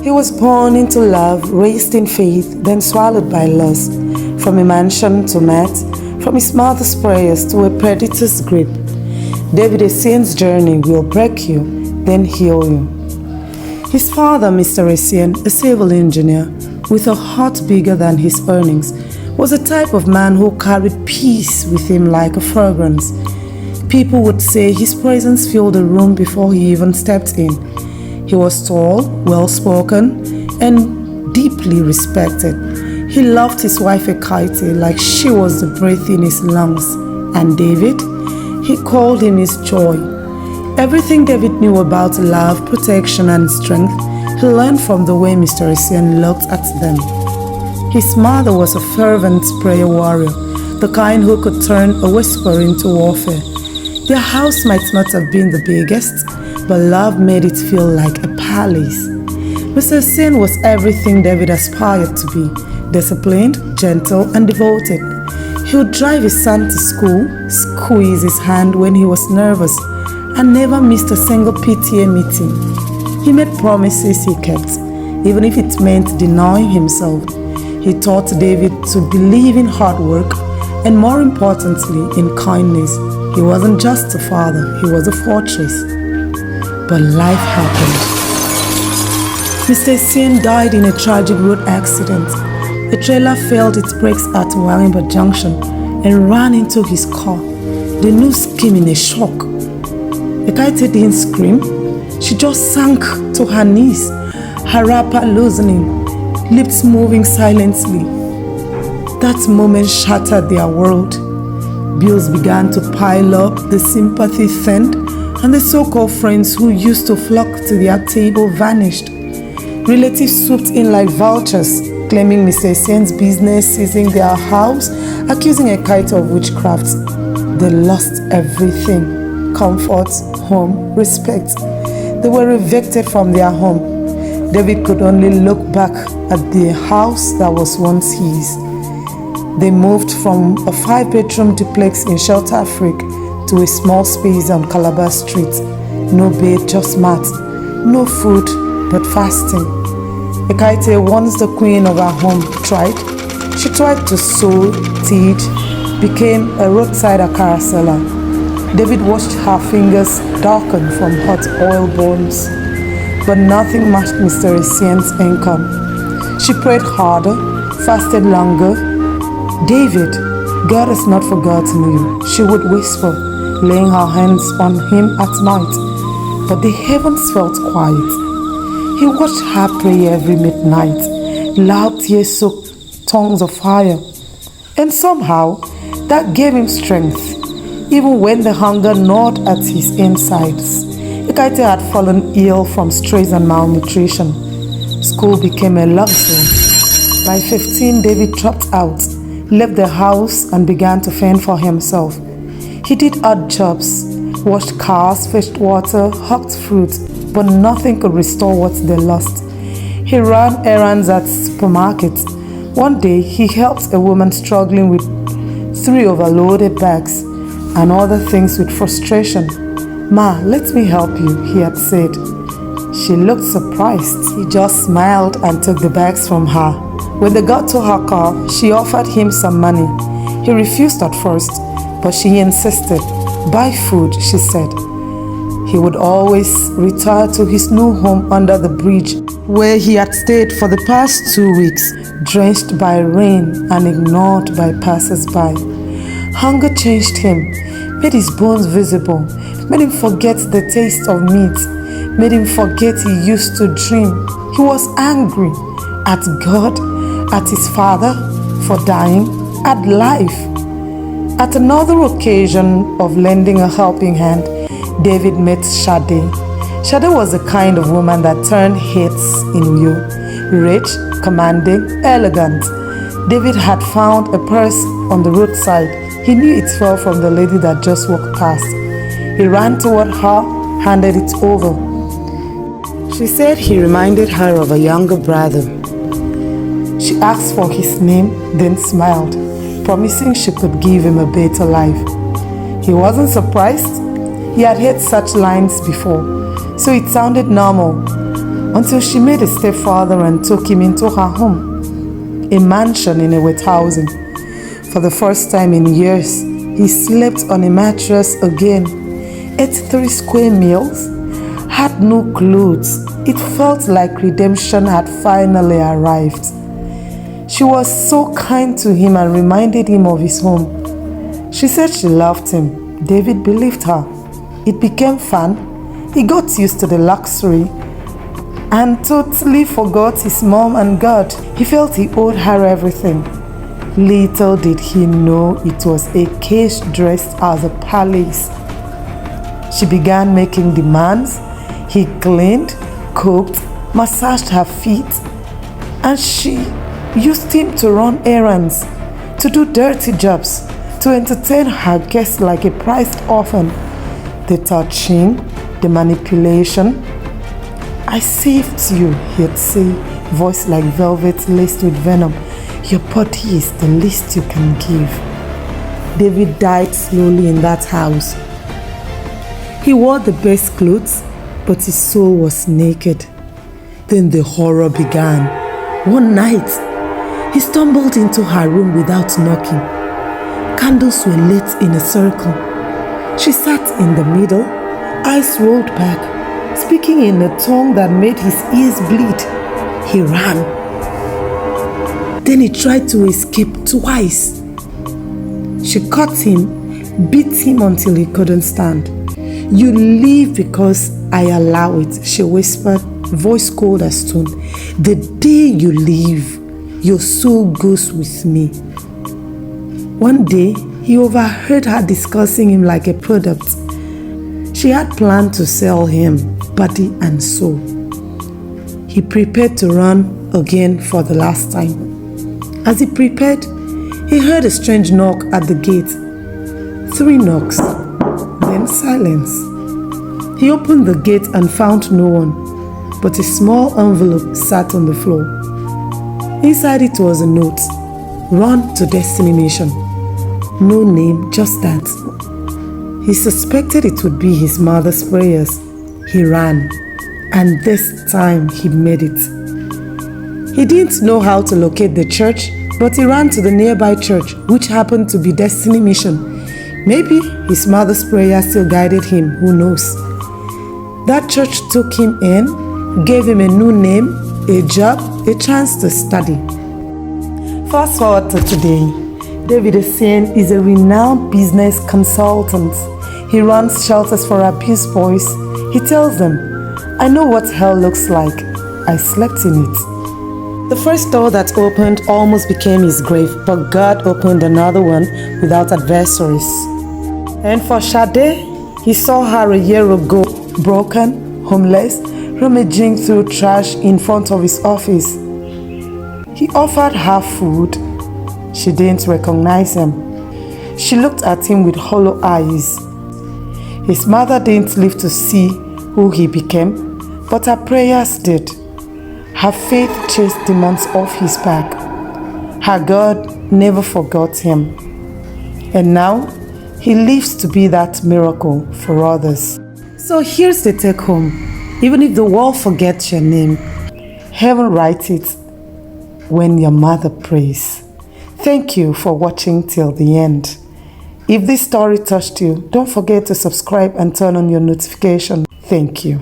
He was born into love, raised in faith, then swallowed by lust. From a mansion to mat, from his mother's prayers to a predator's grip. David Essien's journey will break you, then heal you. His father, Mr. Essien, a civil engineer with a heart bigger than his earnings, was a type of man who carried peace with him like a fragrance. People would say his presence filled the room before he even stepped in. He was tall, well-spoken, and deeply respected. He loved his wife Ekaite like she was the breath in his lungs. And David? He called him his joy. Everything David knew about love, protection, and strength, he learned from the way Mr. Essien looked at them. His mother was a fervent prayer warrior, the kind who could turn a whisper into warfare. Their house might not have been the biggest, but love made it feel like a palace. Mr. Essien was everything David aspired to be: disciplined, gentle, and devoted. He would drive his son to school, squeeze his hand when he was nervous, and never missed a single PTA meeting. He made promises he kept, even if it meant denying himself. He taught David to believe in hard work and, more importantly, in kindness. He wasn't just a father, he was a fortress. But life happened. Mr. Essien died in a tragic road accident. A trailer failed its brakes at Warimba Junction and ran into his car. The news came in a shock. Ekaite didn't scream. She just sank to her knees, her wrapper loosening, lips moving silently. That moment shattered their world. Bills began to pile up, the sympathy thinned, and the so-called friends who used to flock to their table vanished. Relatives swooped in like vultures, claiming Mr. Essien's business, seizing their house, accusing Ekaite of witchcraft. They lost everything: comfort, home, respect. They were evicted from their home. David could only look back at the house that was once his. They moved from a 5-bedroom duplex in Shelter Africa to a small space on Calabar Street. No bed, just mat. No food, but fasting. Ekaite, once the queen of her home, tried. She tried to sew, teach, became a roadside akara seller. David watched her fingers darken from hot oil burns. But nothing matched Mr. Essien's income. She prayed harder, fasted longer. "David, God has not forgotten you," she would whisper, laying her hands on him at night. But the heavens felt quiet. He watched her pray every midnight, loud tear-soaked tongues of fire. And somehow, that gave him strength, even when the hunger gnawed at his insides. Ekaite had fallen ill from stress and malnutrition. School became a luxury. By 15, David dropped out, left the house, and began to fend for himself. He did odd jobs, washed cars, fetched water, hucked fruit, but nothing could restore what they lost. He ran errands at supermarkets. One day, he helped a woman struggling with 3 overloaded bags and other things with frustration. "Ma, let me help you," he had said. She looked surprised. He just smiled and took the bags from her. When they got to her car, she offered him some money. He refused at first, but she insisted. "Buy food," she said. He would always retire to his new home under the bridge, where he had stayed for the past 2 weeks, drenched by rain and ignored by passers-by. Hunger changed him, made his bones visible, made him forget the taste of meat, made him forget he used to dream. He was angry at God, at his father for dying, at life. At another occasion of lending a helping hand, David met Shade. Shade was the kind of woman that turned heads in you. Rich, commanding, elegant. David had found a purse on the roadside. He knew it fell from the lady that just walked past. He ran toward her, handed it over. She said he reminded her of a younger brother. She asked for his name, then smiled, promising she could give him a better life. He wasn't surprised. He had heard such lines before, so it sounded normal. until she made a stepfather and took him into her home, a mansion in a wet housing. For the first time in years, he slept on a mattress again, ate 3 square meals, had no clothes. It felt like redemption had finally arrived. She was so kind to him and reminded him of his home. She said she loved him. David believed her. It became fun. He got used to the luxury and totally forgot his mom and God. He felt he owed her everything. Little did he know it was a cage dressed as a palace. She began making demands. He cleaned, cooked, massaged her feet, and she used him to run errands, to do dirty jobs, to entertain her guests like a prized orphan. The touching, the manipulation. "I saved you," he'd say, voice like velvet laced with venom. "Your body is the least you can give." David died slowly in that house. He wore the best clothes, but his soul was naked. Then the horror began. One night, he stumbled into her room without knocking. Candles were lit in a circle. She sat in the middle, eyes rolled back, speaking in a tongue that made his ears bleed. He ran. Then he tried to escape twice. She caught him, beat him until he couldn't stand. "You leave because I allow it," she whispered, voice cold as stone. "The day you leave, your soul goes with me." One day, he overheard her discussing him like a product. She had planned to sell him, body and soul. He prepared to run again for the last time. As he prepared, he heard a strange knock at the gate. 3 knocks, then silence. He opened the gate and found no one, but a small envelope sat on the floor. Inside it was a note: "Run to destination." No name, just that. He suspected it would be his mother's prayers. He ran, and this time he made it. He didn't know how to locate the church, but he ran to the nearby church, which happened to be Destiny Mission. Maybe his mother's prayer still guided him, who knows. That church took him in, gave him a new name, a job, a chance to study. Fast forward to today. David Essien is a renowned business consultant. He runs shelters for abused boys. He tells them, "I know what hell looks like. I slept in it." The first door that opened almost became his grave, but God opened another one without adversaries. And for Sade, he saw her a year ago, broken, homeless, rummaging through trash in front of his office. He offered her food. She didn't recognize him. She looked at him with hollow eyes. His mother didn't live to see who he became, but her prayers did. Her faith chased demons off his back. Her God never forgot him. And now, he lives to be that miracle for others. So here's the take home. Even if the world forgets your name, heaven writes it when your mother prays. Thank you for watching till the end. If this story touched you, don't forget to subscribe and turn on your notification. Thank you.